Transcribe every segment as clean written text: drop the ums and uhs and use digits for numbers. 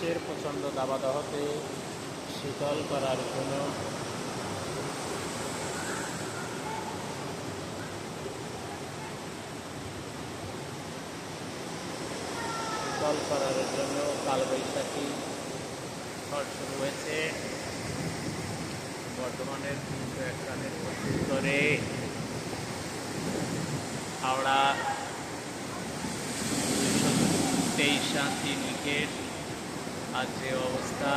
গ্রীষ্মের প্রচণ্ড দাবদাহতে শীতল করার জন্য কালবৈশাখী ঝড় শুরু হয়েছে। বর্ধমানের 301 রানের প্রত্যুত্তরে হাওড়া 223 রান 3 উইকেট। আজ যে অবস্থা,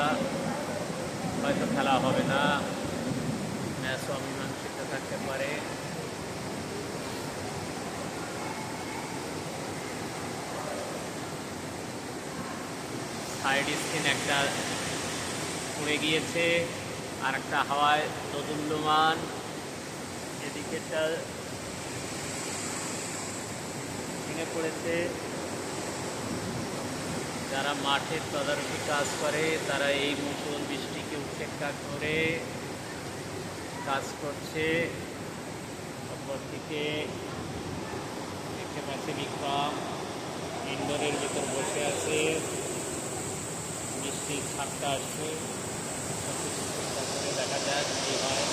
হয়তো খেলা হবে না, ম্যাচও অমীমাংসিত থাকতে পারে। সাইড স্ক্রিন একটা উড়ে গিয়েছে, আর একটা হাওয়ায় দোদুল্যমান। এদিকেটা ভেঙে পড়েছে। যারা মাঠের তদারকি কাজ করে তারা এই মুষল বৃষ্টিকে উপেক্ষা করে কাজ করছে। অপরদিকে দেখতে পাচ্ছে বিক্রম ইনডোরের ভেতর বসে আছে। বৃষ্টির ছাপটা আসছে, চিন্তা করে দেখা যাক কি হয়।